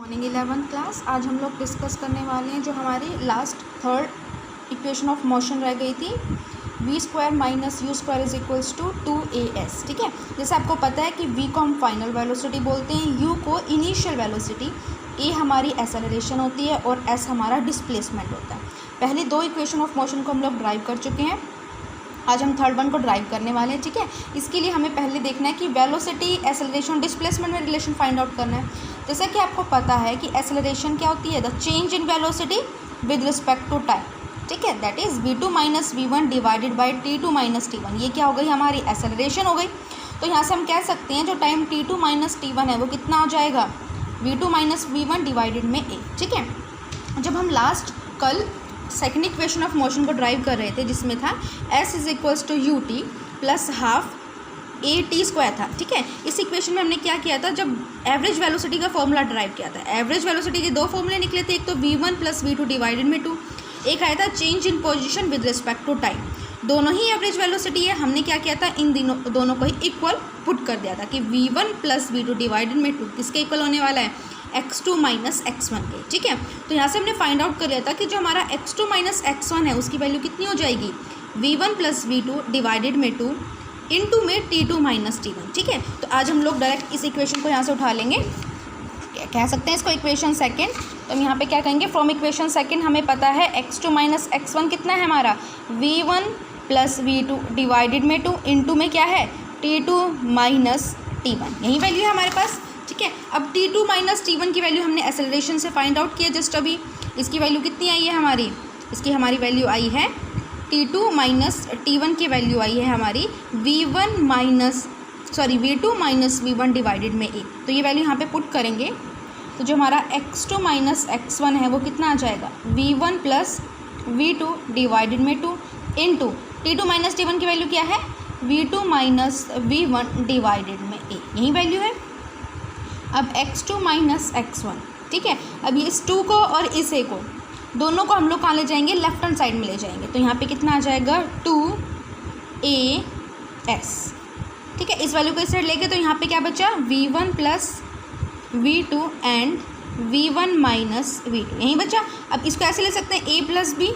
Morning 11th class. आज हम लोग डिस्कस करने वाले हैं जो हमारी last third equation of motion रह गई थी, v² minus u² is equals to 2as। ठीक है, जैसे आपको पता है कि v को हम फाइनल वेलोसिटी बोलते हैं, u को इनिशियल वेलोसिटी, a हमारी एक्सेलरेशन होती है और s हमारा डिस्प्लेसमेंट होता है। पहले दो इक्वेशन ऑफ मोशन को हम लोग ड्राइव कर चुके हैं, आज हम थर्ड वन को ड्राइव करने वाले हैं। ठीक है, इसके लिए हमें पहले देखना है कि वेलोसिटी, एक्सेलरेशन, डिस्प्लेसमेंट में रिलेशन फाइंड आउट करना है। जैसा कि आपको पता है कि एक्सेलरेशन क्या होती है, the change in velocity with respect to time. ठीक है, that is v2 minus v1 divided by t2 minus t1। ये क्या हो गई, हमारी एक्सेलरेशन हो गई। तो यहाँ से हम कह सकते हैं जो टाइम t2 माइनस t1 है वो कितना हो जाएगा, v2 माइनस v1 डिवाइडेड में a। ठीक है, जब हम लास्ट कल सेकेंड इक्वेशन ऑफ मोशन को ड्राइव कर रहे थे जिसमें था s is equals to u t plus half a t square था। ठीक है, इस इक्वेशन में हमने क्या किया था, जब एवरेज वेलोसिटी का फॉर्मूला ड्राइव किया था, एवरेज वेलोसिटी के दो फॉर्मूले निकले थे, एक तो v1 प्लस v2 डिवाइडेड में 2, एक आया था change in position with respect to time. दोनों ही एवरेज वेलोसिटी है, हमने क्या किया था, इन दोनों को ही इक्वल पुट कर दिया था कि v1 प्लस v2 डिवाइडेड में 2 किसके इक्वल होने वाला है, x2 माइनस x1 के। ठीक है, तो यहाँ से हमने फाइंड आउट कर लिया था कि जो हमारा x2 माइनस x1 है उसकी वैल्यू कितनी हो जाएगी, v1 प्लस v2 डिवाइडेड में 2 इनटू में t2 माइनस t1। ठीक है, तो आज हम लोग डायरेक्ट इस इक्वेशन को यहाँ से उठा लेंगे, कह सकते हैं इसको इक्वेशन सेकंड। तो हम यहाँ पे क्या कहेंगे, फ्रॉम इक्वेशन सेकंड हमें पता है x2 माइनस x1 कितना है हमारा, v1 प्लस v2 डिवाइडेड में 2 इनटू में क्या है, t2 माइनस t1, यही वैल्यू है हमारे पास। ठीक है, अब t2 माइनस t1 की वैल्यू हमने एक्सेलरेशन से फाइंड आउट किया जस्ट अभी। इसकी वैल्यू कितनी आई है हमारी, इसकी हमारी वैल्यू आई है t2 माइनस t1 की वैल्यू आई है हमारी v2 माइनस v1 डिवाइडेड में a। तो ये वैल्यू यहाँ पे पुट करेंगे तो जो हमारा x2 माइनस x1 है वो कितना आ जाएगा, v1 प्लस v2 डिवाइडेड में 2 इंटू t2 माइनस t1 की वैल्यू क्या है, v2 माइनस v1 डिवाइडेड में a, यही वैल्यू है। अब x2 माइनस x1, ठीक है, अब इस 2 को और इस a को दोनों को हम लोग कहाँ ले जाएंगे, लेफ्ट हैंड साइड में ले जाएंगे। तो यहाँ पे कितना आ जाएगा 2as। ठीक है, इस वैल्यू को इस साइड लेके तो यहाँ पे क्या बचा, v1 plus v2 and v1 minus v2, यही बचा। अब इसको ऐसे ले सकते हैं a plus b,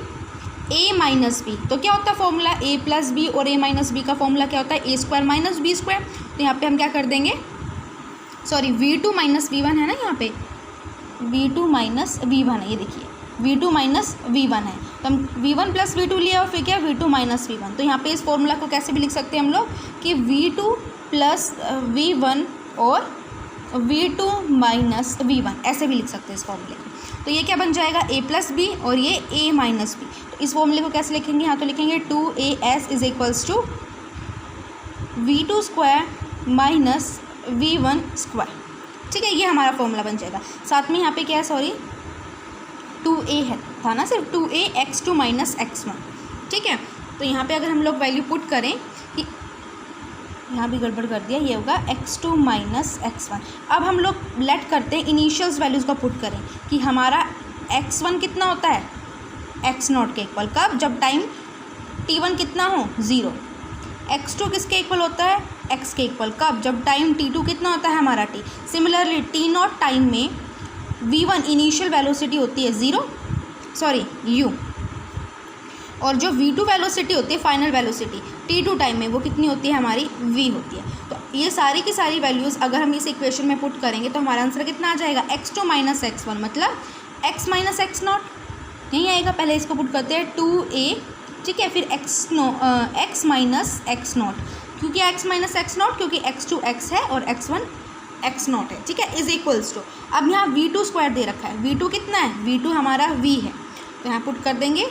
a minus b. तो क्या होता है फॉर्मूला, a प्लस बी और a माइनस बी का फॉर्मूला क्या होता है, a square minus b square. तो यहाँ पे हम क्या कर देंगे, सॉरी v2 माइनस v1 है ना, यहाँ पे v2 माइनस v1 है, ये देखिए v2 माइनस v1 है। तो हम v1 प्लस v2 लिया और फिर क्या v2 माइनस v1। तो यहाँ पे इस फॉर्मूला को कैसे भी लिख सकते हैं हम लोग कि v2 प्लस v1 और v2 माइनस v1, ऐसे भी लिख सकते हैं इस फॉर्मूले को। तो ये क्या बन जाएगा, a प्लस बी और ये a माइनस बी। तो इस फॉर्मूले को कैसे लिखेंगे, यहाँ तो लिखेंगे 2as is equals to v2 square minus v1 square. ठीक है, ये हमारा फॉर्मूला बन जाएगा। साथ में यहाँ पे क्या है, सॉरी 2a है था ना, सिर्फ 2a x2 माइनस x1। ठीक है, तो यहाँ पे अगर हम लोग वैल्यू पुट करें कि यहाँ भी गड़बड़ कर दिया, ये होगा x2 माइनस x1। अब हम लोग लेट करते हैं इनिशियल्स वैल्यूज़ को पुट करें कि हमारा x1 कितना होता है, x0 के इक्वल, कब, जब टाइम t1 कितना हो 0। x2 किसके इक्वल होता है, x के इक्वल, कब, जब टाइम t2 कितना होता है हमारा t। सिमिलरली t0 टाइम में v1 इनिशियल वेलोसिटी होती है 0, सॉरी u, और जो v2 वेलोसिटी होती है फाइनल वेलोसिटी t2 टाइम में वो कितनी होती है हमारी, v होती है। तो ये सारी की सारी वैल्यूज़ अगर हम इस इक्वेशन में पुट करेंगे तो हमारा आंसर कितना आ जाएगा, x2 माइनस x1 मतलब x माइनस x0, यही आएगा। पहले इसको पुट करते हैं 2a, ठीक है, फिर x माइनस x0, क्योंकि x माइनस x0 क्योंकि x2 x है और x1 x0 है। ठीक है, इज इक्वल्स टू, अब यहाँ v2 स्क्वायर दे रखा है, v2 कितना है, v2 हमारा v है, तो यहाँ पुट कर देंगे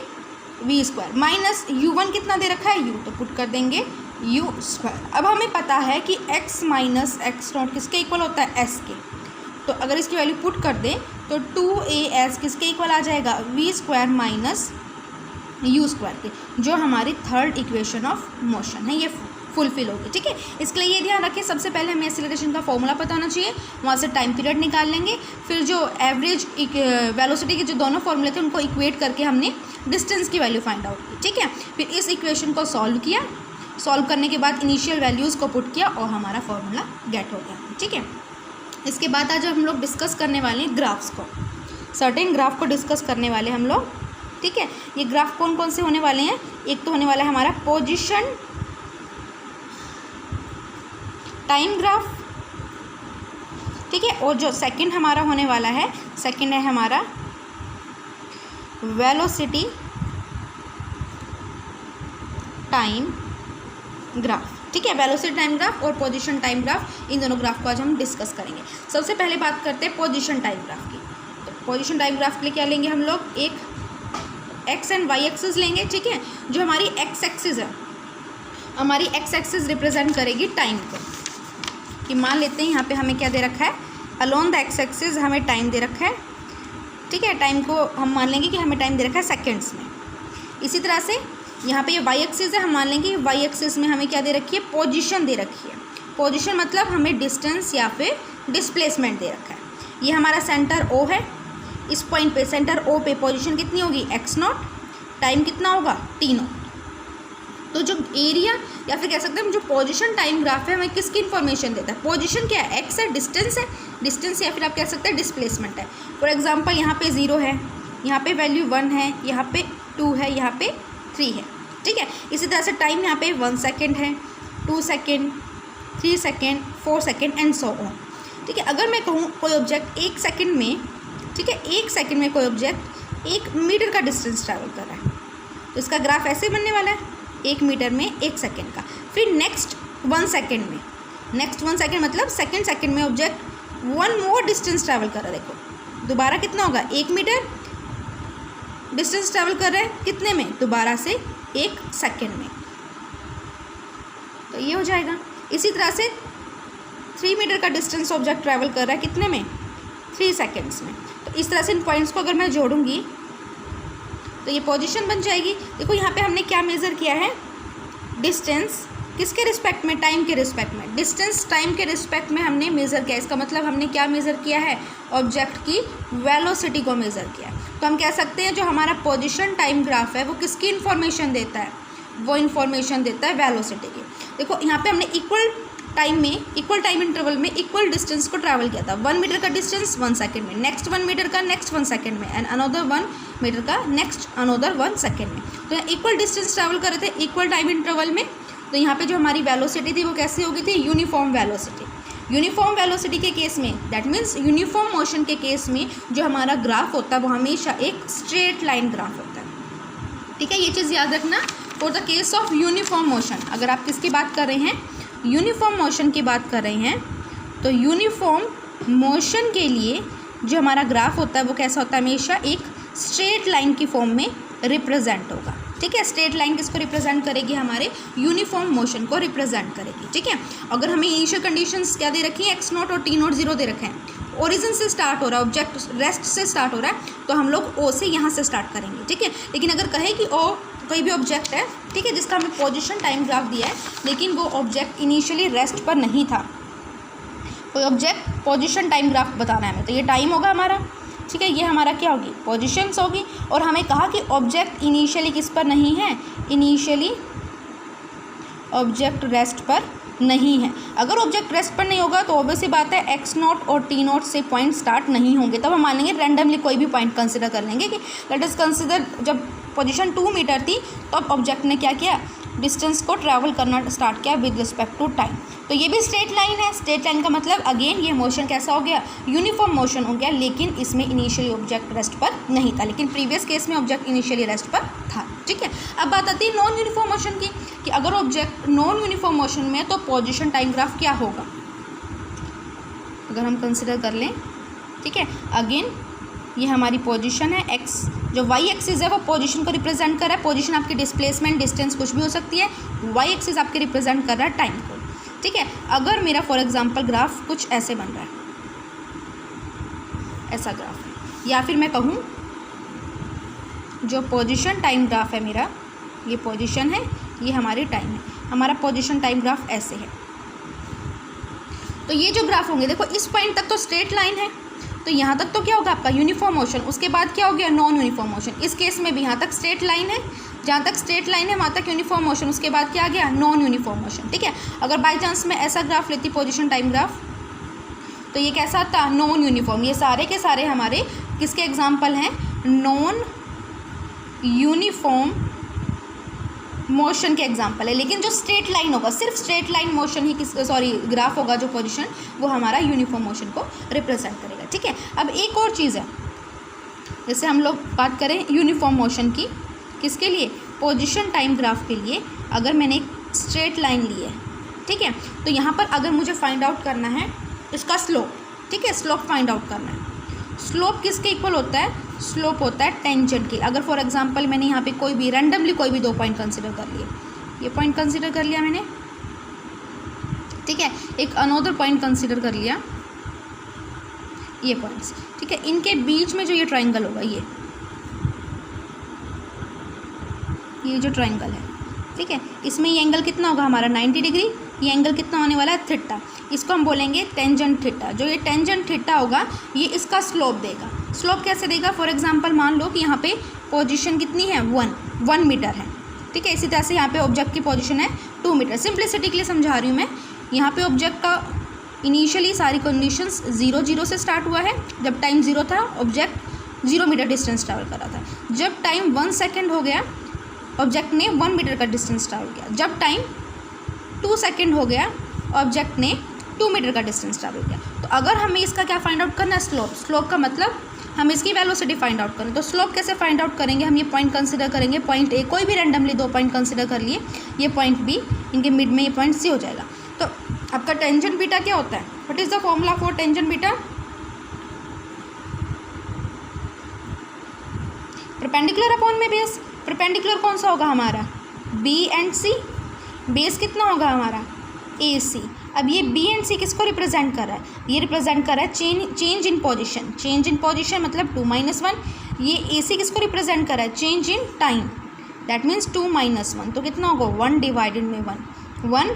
v स्क्वायर, माइनस u1 कितना दे रखा है, u, तो पुट कर देंगे u स्क्वायर। अब हमें पता है कि x माइनस x0 किसके इक्वल होता है, s के। तो अगर इसकी वैल्यू पुट कर दें तो 2as किसके इक्वल आ जाएगा, v square minus u square के, जो हमारी थर्ड इक्वेशन ऑफ मोशन है ये फुलफिल होगी। ठीक है, इसके लिए ये ध्यान रखें, सबसे पहले हमें एक्सेलरेशन का फॉर्मूला पता होना चाहिए, वहाँ से टाइम पीरियड निकाल लेंगे, फिर जो एवरेज वेलोसिटी के जो दोनों फॉर्मूले थे उनको इक्वेट करके हमने डिस्टेंस की वैल्यू फाइंड आउट की। ठीक है, फिर इस इक्वेशन को सॉल्व किया, सॉल्व करने के बाद इनिशियल वैल्यूज़ को पुट किया और हमारा फॉर्मूला गेट हो गया। ठीक है, इसके बाद आज हम लोग डिस्कस करने वाले हैं ग्राफ्स को, सर्टेन ग्राफ को डिस्कस करने वाले हम लोग, ठीक है। ये ग्राफ कौन कौन से होने वाले हैं, एक तो होने वाला है हमारा पोजीशन टाइम ग्राफ, ठीक है, और जो सेकंड हमारा होने वाला है, सेकंड है हमारा वेलोसिटी टाइम ग्राफ, ठीक है। वेलोसिटी टाइम ग्राफ और पोजीशन टाइम ग्राफ, इन दोनों ग्राफ को आज हम डिस्कस करेंगे। सबसे पहले बात करते हैं पोजीशन टाइम ग्राफ की। तो पोजीशन टाइम ग्राफ के लिए क्या लेंगे हम लोग, एक एक्स एंड वाई एक्सिस लेंगे, ठीक है। जो हमारी एक्स एक्सिस है, हमारी एक्स एक्सिस रिप्रेजेंट करेगी टाइम को, कि मान लेते हैं यहाँ पे हमें क्या दे रखा है, अलोन द एक्स एक्सिस हमें टाइम दे रखा है, ठीक है। टाइम को हम मान लेंगे कि हमें टाइम दे रखा है सेकेंड्स में। इसी तरह से यहाँ पे ये वाई एक्सिस है, हम मान लेंगे वाई एक्सिस में हमें क्या दे रखी है, पोजीशन दे रखी है। पोजीशन मतलब हमें डिस्टेंस या फिर डिस्प्लेसमेंट दे रखा है। ये हमारा सेंटर ओ है, इस पॉइंट पे सेंटर ओ पे पोजीशन कितनी होगी, एक्स नॉट, टाइम कितना होगा, टी नॉट। तो जो एरिया या फिर कह सकते हैं जो पोजीशन टाइम ग्राफ है, हमें किसकी इन्फॉर्मेशन देता है, पोजीशन क्या है, एक्स है, डिस्टेंस या फिर आप कह सकते हैं डिस्प्लेसमेंट है। फॉर एग्जांपल यहाँ पे 0 है, यहाँ पे वैल्यू 1 है, यहाँ पे 2 है, यहाँ पे 3 है, ठीक है। इसी तरह से टाइम यहाँ पे 1 सेकेंड है, 2 second, 3 second, 4 second and so on, ठीक है। अगर मैं कहूँ कोई ऑब्जेक्ट 1 सेकेंड में, ठीक है, 1 सेकेंड में कोई ऑब्जेक्ट 1 मीटर का डिस्टेंस ट्रैवल कर रहा है, तो इसका ग्राफ ऐसे बनने वाला है, 1 मीटर में 1 सेकेंड का। फिर नेक्स्ट 1 सेकेंड में, नेक्स्ट 1 सेकेंड मतलब सेकेंड में ऑब्जेक्ट 1 मोर डिस्टेंस ट्रैवल कर रहा है, देखो दोबारा कितना होगा, 1 मीटर डिस्टेंस ट्रैवल कर रहा है, कितने में, दोबारा से 1 सेकेंड में, तो ये हो जाएगा। इसी तरह से 3 मीटर का डिस्टेंस ऑब्जेक्ट ट्रैवल कर रहा है, कितने में, 3 सेकेंड्स में। तो इस तरह से इन पॉइंट्स को अगर मैं जोड़ूंगी तो ये पोजीशन बन जाएगी। देखो यहाँ पे हमने क्या मेज़र किया है, डिस्टेंस किसके रिस्पेक्ट में, टाइम के रिस्पेक्ट में, डिस्टेंस टाइम के रिस्पेक्ट में हमने मेज़र किया। इसका मतलब हमने क्या मेज़र किया है, ऑब्जेक्ट की वेलोसिटी को मेज़र किया है। तो हम कह सकते हैं जो हमारा पोजीशन टाइम ग्राफ है वो किसकी इन्फॉर्मेशन देता है, वो इन्फॉर्मेशन देता है वेलोसिटी की। देखो यहाँ पे हमने इक्वल टाइम इंटरवल में इक्वल डिस्टेंस को ट्रैवल किया था। 1 मीटर का डिस्टेंस 1 सेकेंड में, नेक्स्ट 1 मीटर का नेक्स्ट 1 सेकेंड में, एंड अनदर 1 मीटर का नेक्स्ट अनदर 1 सेकेंड में। तो यहाँ इक्वल डिस्टेंस ट्रैवल कर रहे थे इक्वल टाइम इंटरवल में। तो यहाँ पे जो हमारी वेलोसिटी थी वो कैसी होगी थी, यूनिफॉर्म वेलोसिटी। यूनिफॉर्म वेलोसिटी के केस में, दैट मीन्स यूनिफॉर्म मोशन के केस में जो हमारा ग्राफ होता है वो हमेशा एक स्ट्रेट लाइन ग्राफ होता है, ठीक है। ये चीज़ याद रखना for the case of uniform motion. अगर आप किसकी बात कर रहे हैं, यूनिफॉर्म मोशन की बात कर रहे हैं, तो यूनिफॉर्म मोशन के लिए जो हमारा ग्राफ होता है वो कैसा होता है, हमेशा एक स्ट्रेट लाइन की फॉर्म में रिप्रेजेंट होगा, ठीक है। स्ट्रेट लाइन किसको रिप्रेजेंट करेगी, हमारे यूनिफॉर्म मोशन को रिप्रेजेंट करेगी, ठीक है। अगर हमें इनिशियल कंडीशंस क्या दे रखी हैं, एक्स नॉट और टी नॉट 0 दे रखे हैं, ओरिजिन से स्टार्ट हो रहा है, ऑब्जेक्ट रेस्ट से स्टार्ट हो रहा है, तो हम लोग ओ से यहाँ से स्टार्ट करेंगे, ठीक है। लेकिन अगर कहें कि ओ कोई भी ऑब्जेक्ट है, ठीक है, जिसका हमें पोजीशन टाइम ग्राफ दिया है, लेकिन वो ऑब्जेक्ट इनिशियली रेस्ट पर नहीं था, कोई ऑब्जेक्ट पोजीशन टाइम ग्राफ बताना है हमें, तो ये टाइम होगा हमारा, ठीक है। ये हमारा क्या होगी, पोजीशंस होगी। और हमें कहा कि ऑब्जेक्ट इनिशियली किस पर नहीं है, इनिशियली ऑब्जेक्ट रेस्ट पर नहीं है। अगर ऑब्जेक्ट रेस्ट पर नहीं होगा तो ऑब्वियसली बात है एक्स नॉट और टी नॉट से पॉइंट स्टार्ट नहीं होंगे, तब हम मान लेंगे रैंडमली कोई भी पॉइंट कंसिडर कर लेंगे कि लेट अस कंसिडर जब पोजीशन 2 मीटर थी तब ऑब्जेक्ट ने क्या किया, डिस्टेंस को ट्रैवल करना स्टार्ट किया विद रिस्पेक्ट टू टाइम। तो ये भी स्ट्रेट लाइन है। स्ट्रेट लाइन का मतलब अगेन ये मोशन कैसा हो गया, यूनिफॉर्म मोशन हो गया, लेकिन इसमें इनिशियली ऑब्जेक्ट रेस्ट पर नहीं था, लेकिन प्रीवियस केस में ऑब्जेक्ट इनिशियली रेस्ट पर था, ठीक है। अब बात आती है नॉन यूनिफॉर्म मोशन की, कि अगर ऑब्जेक्ट नॉन यूनिफॉर्म मोशन में तो पोजीशन टाइम ग्राफ क्या होगा, अगर हम कंसिडर कर लें, ठीक है। अगेन ये हमारी पोजीशन है, एक्स जो वाई एक्सिस है वो पोजीशन को रिप्रेजेंट कर रहा है, पोजीशन आपकी डिस्प्लेसमेंट डिस्टेंस कुछ भी हो सकती है, वाई एक्सिस आपके रिप्रेजेंट कर रहा है टाइम को, ठीक है। अगर मेरा फॉर एग्जांपल ग्राफ कुछ ऐसे बन रहा है, ऐसा ग्राफ है, या फिर मैं कहूँ जो पोजीशन टाइम ग्राफ है मेरा, ये पोजीशन है, ये हमारी टाइम है, हमारा पोजीशन टाइम ग्राफ ऐसे है। तो ये जो ग्राफ होंगे, देखो इस पॉइंट तक तो स्ट्रेट लाइन है, तो यहाँ तक तो क्या होगा आपका यूनिफॉर्म मोशन, उसके बाद क्या हो गया नॉन यूनिफॉर्म मोशन। इस केस में भी यहाँ तक स्ट्रेट लाइन है, जहाँ तक स्ट्रेट लाइन है वहाँ तक यूनिफॉर्म मोशन, उसके बाद क्या आ गया नॉन यूनिफॉर्म मोशन, ठीक है। अगर बाई चांस मैं ऐसा ग्राफ लेती पोजीशन टाइम ग्राफ, तो ये कैसा था, नॉन यूनिफॉर्म। ये सारे के सारे हमारे किसके एग्जाम्पल हैं, नॉन यूनिफॉर्म मोशन के एग्जाम्पल है। लेकिन जो स्ट्रेट लाइन होगा, सिर्फ स्ट्रेट लाइन मोशन ही ग्राफ होगा जो पोजीशन, वो हमारा यूनिफॉर्म मोशन को रिप्रेजेंट करेगा। ठीक है, अब एक और चीज़ है, जैसे हम लोग बात करें यूनिफॉर्म मोशन की, किसके लिए, पोजीशन टाइम ग्राफ के लिए। अगर मैंने एक स्ट्रेट लाइन ली है, ठीक है, तो यहाँ पर अगर मुझे फाइंड आउट करना है इसका स्लोप, ठीक है, स्लोप फाइंड आउट करना है। स्लोप किसके इक्वल होता है, स्लोप होता है टेंजेंट के। अगर फॉर एग्जांपल मैंने यहाँ पे कोई भी रैंडमली कोई भी 2 पॉइंट कंसिडर कर लिए, ये पॉइंट कंसिडर कर लिया मैंने, ठीक है, एक अनदर पॉइंट कंसिडर कर लिया, ये पॉइंट्स, ठीक है, इनके बीच में जो ये ट्राइंगल होगा, ये जो ट्राइंगल है, ठीक है, इसमें ये एंगल कितना होगा हमारा 90 डिग्री, ये एंगल कितना होने वाला है थीटा, इसको हम बोलेंगे टेंजेंट थीटा। जो ये टेंजेंट थीटा होगा ये इसका स्लोप देगा। स्लोप कैसे देगा, फॉर एग्जांपल मान लो कि यहाँ पे पोजीशन कितनी है 1 मीटर है, ठीक है, इसी तरह से यहाँ पे ऑब्जेक्ट की पोजीशन है 2 मीटर। सिंप्लिसिटी के लिए समझा रही हूँ मैं। यहाँ पे ऑब्जेक्ट का इनिशियली सारी कंडीशंस 0 से स्टार्ट हुआ है। जब टाइम 0 था ऑब्जेक्ट 0 मीटर डिस्टेंस ट्रैवल कर रहा था। जब टाइम 1 सेकेंड हो गया ऑब्जेक्ट ने 1 मीटर का डिस्टेंस ट्रैवल किया। जब टाइम 2 सेकेंड हो गया ऑब्जेक्ट ने 2 मीटर का डिस्टेंस ट्रैवल किया। तो अगर हमें इसका क्या फाइंड आउट करना है, स्लोप। स्लोप का मतलब हम इसकी वेलोसिटी फाइंड आउट करें। तो स्लोप कैसे फाइंड आउट करेंगे, हम ये पॉइंट कंसिडर करेंगे, पॉइंट ए, कोई भी रैंडमली 2 पॉइंट कंसिडर कर लिए, ये पॉइंट बी, इनके मिड में ये पॉइंट सी हो जाएगा। तो आपका टेंजेंट बीटा क्या होता है, what is the formula for tangent beta, perpendicular upon में बेस। परपेंडिकुलर कौन सा होगा हमारा, बी एंड सी, बेस कितना होगा हमारा ए सी। अब ये बी एंड सी किसको रिप्रेजेंट कर रहा है, ये रिप्रेजेंट कर रहा है change in position. Change in position मतलब 2 - 1। ये ए सी किसको रिप्रेजेंट कर रहा है, change in time, that means 2 - 1। तो कितना होगा 1 डिवाइडेड में 1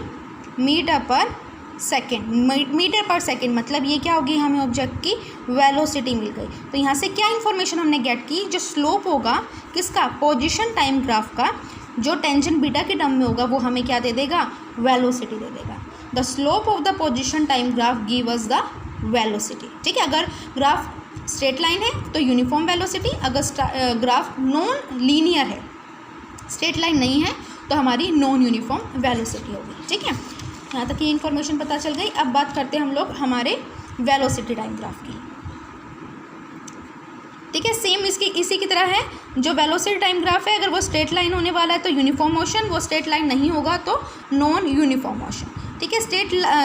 मीटर पर सेकेंड। मीटर पर सेकेंड मतलब ये क्या होगी, हमें ऑब्जेक्ट की वेलोसिटी मिल गई। तो यहाँ से क्या इन्फॉर्मेशन हमने गेट की, जो स्लोप होगा किसका, पोजीशन टाइम ग्राफ का, जो टेंजेंट बीटा के टर्म में होगा वो हमें क्या दे देगा, वेलोसिटी दे देगा। The slope of the position time graph give us the velocity. ठीक है, अगर ग्राफ स्ट्रेट लाइन है तो यूनिफॉर्म वेलोसिटी, अगर ग्राफ नॉन लीनियर है, स्ट्रेट लाइन नहीं है, तो हमारी नॉन यूनिफॉर्म वेलोसिटी होगी। ठीक है, यहाँ तक ये इन्फॉर्मेशन पता चल गई। अब बात करते हैं हम लोग हमारे वेलोसिटी टाइम ग्राफ की। ठीक है, सेम इसी की तरह है। जो वेलोसिटी टाइम ग्राफ है, अगर वो स्ट्रेट लाइन होने वाला है तो यूनिफॉर्म मोशन, वो स्ट्रेट लाइन नहीं होगा तो नॉन यूनिफॉर्म मोशन। ठीक है,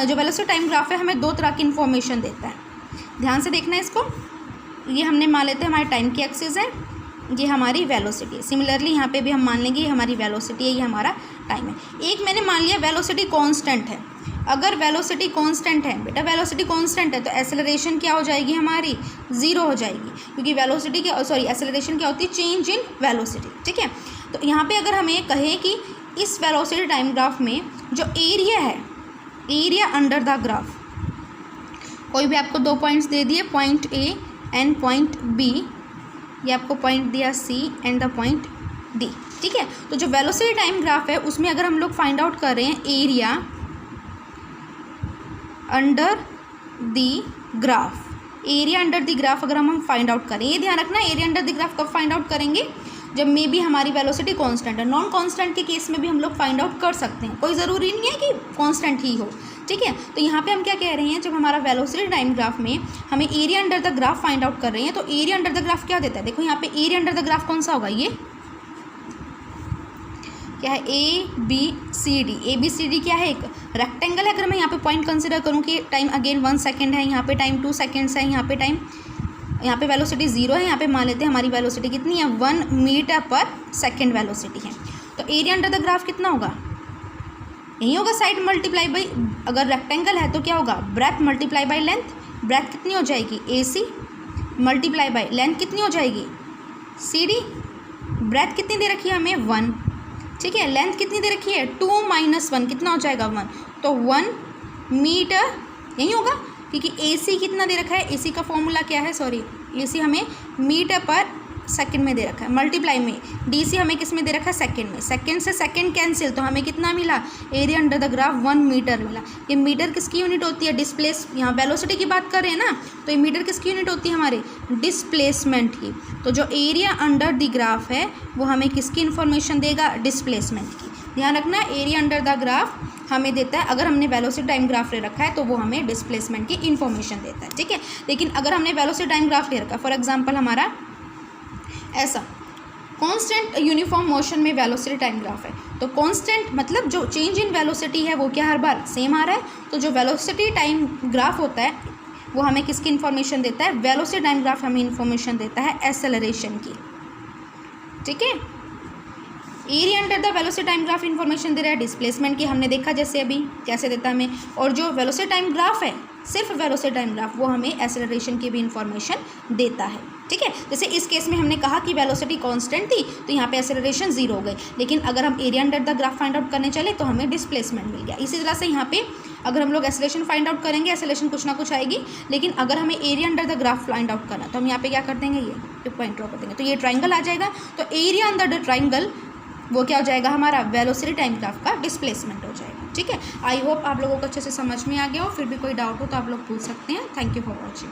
जो वेलोसिटी टाइम ग्राफ है हमें 2 तरह की इन्फॉर्मेशन देता है, ध्यान से देखना है इसको। ये हमने मान लेते हैं हमारे टाइम की एक्सिस है, ये हमारी वेलोसिटी है। सिमिलरली यहाँ पे भी हम मान लेंगे ये हमारी वेलोसिटी है, ये हमारा टाइम है। एक मैंने मान लिया वेलोसिटी कांस्टेंट है। अगर वेलोसिटी कांस्टेंट है, बेटा वेलोसिटी कांस्टेंट है, तो एक्सेलरेशन क्या हो जाएगी हमारी, 0 हो जाएगी, क्योंकि वेलोसिटी एक्सेलरेशन क्या होती है, चेंज इन वेलोसिटी। ठीक है, तो यहाँ पे अगर हमें कहें कि इस वेलोसिटी टाइम ग्राफ में जो एरिया है, एरिया अंडर द ग्राफ, कोई भी आपको 2 पॉइंट्स दे दिए, point A and point B, ये आपको पॉइंट दिया C and the point D. ठीक है, तो जो वेलोसिटी टाइम ग्राफ है उसमें अगर हम लोग फाइंड आउट कर रहे हैं area under the graph, area under the graph अगर हम फाइंड आउट करें, ये ध्यान रखना, एरिया अंडर द ग्राफ कब फाइंड आउट करेंगे, जब मे बी हमारी वेलोसिटी कांस्टेंट है। नॉन कांस्टेंट के केस में भी हम लोग फाइंड आउट कर सकते हैं, कोई ज़रूरी नहीं है कि कांस्टेंट ही हो। ठीक है, तो यहाँ पे हम क्या कह रहे हैं, जब हमारा वेलोसिटी टाइम ग्राफ में हमें area under the graph find out कर रहे हैं, तो एरिया अंडर द ग्राफ क्या देता है, देखो यहाँ पे एरिया अंडर द ग्राफ कौन सा होगा, ये क्या है, A B C D. A B C D क्या है, एक रेक्टेंगल है। अगर मैं यहाँ पे पॉइंट कंसिडर करूँ कि टाइम अगेन 1 सेकेंड है, यहाँ पे टाइम 2 सेकेंड्स है, यहाँ पे वेलोसिटी 0 है, यहाँ पे मान लेते हैं हमारी वेलोसिटी कितनी है, 1 मीटर पर सेकेंड वेलोसिटी है। तो एरिया अंडर द ग्राफ कितना होगा, यही होगा साइड मल्टीप्लाई बाई, अगर रेक्टेंगल है तो क्या होगा, breadth multiply by length. Breadth कितनी हो जाएगी, A C multiply by length कितनी हो जाएगी, सी डी। ब्रेथ कितनी दे रखी है हमें, 1। ठीक है, लेंथ कितनी दे रखी है, 2 - 1 कितना हो जाएगा, 1। तो 1 मीटर यही होगा, क्योंकि ए सी कितना दे रखा है, ए सी का फॉर्मूला क्या है, सॉरी AC हमें मीटर पर सेकंड में दे रखा है, मल्टीप्लाई में DC हमें किस में दे रखा है, सेकंड में। सेकंड से सेकंड कैंसिल, तो हमें कितना मिला, area under the graph 1 metre मिला। ये मीटर किसकी यूनिट होती है, डिस्प्लेस, यहाँ वेलोसिटी की बात कर रहे हैं ना, तो ये मीटर किसकी यूनिट होती है, हमारे डिस्प्लेसमेंट की। तो जो एरिया अंडर द ग्राफ है वो हमें किसकी इन्फॉर्मेशन देगा, डिस्प्लेसमेंट की। ध्यान रखना, एरिया अंडर द ग्राफ हमें देता है, अगर हमने वेलोसिटी टाइम ग्राफ ले रखा है तो वो हमें डिस्प्लेसमेंट की इन्फॉर्मेशन देता है, ठीक है। लेकिन अगर हमने वेलोसिटी टाइम ग्राफ ले रखा है, फॉर एग्जांपल हमारा ऐसा कांस्टेंट यूनिफॉर्म मोशन में वेलोसिटी टाइम ग्राफ है, तो कांस्टेंट मतलब जो चेंज इन वेलोसिटी है वो क्या हर बार सेम आ रहा है। तो जो वेलोसिटी टाइम ग्राफ होता है वो हमें किसकी इन्फॉर्मेशन देता है, वेलोसिटी टाइम ग्राफ हमें इन्फॉर्मेशन देता है एक्सेलरेशन की, ठीक है। Area under the velocity time graph information दे रहा है डिस्प्लेसमेंट की, हमने देखा जैसे अभी कैसे देता है हमें। और जो वेलोसिटी टाइम ग्राफ है, सिर्फ वेलोसिटी टाइम ग्राफ, वो हमें एक्सेलरेशन की भी इन्फॉर्मेशन देता है, ठीक है। जैसे इस केस में हमने कहा कि वेलोसिटी कांस्टेंट थी तो यहाँ पे एक्सेलरेशन 0 हो गई, लेकिन अगर हम area under the graph find out करने चले तो हमें डिस्प्लेसमेंट मिल गया। इसी तरह से यहाँ पे अगर हम लोग एक्सेलरेशन फाइंड आउट करेंगे, एक्सेलरेशन कुछ ना कुछ आएगी, लेकिन अगर हमें area under the graph find out करना तो हम यहाँ पे क्या कर देंगे, ये पॉइंट ड्रॉ कर देंगे, तो ये ट्राइंगल आ जाएगा। तो एरिया अंडर द ट्राइंगल वो क्या हो जाएगा, हमारा वेलोसिटी टाइम ग्राफ का डिस्प्लेसमेंट हो जाएगा, ठीक है। आई होप आप लोगों को अच्छे से समझ में आ गया हो। फिर भी कोई डाउट हो तो आप लोग पूछ सकते हैं। Thank you for watching.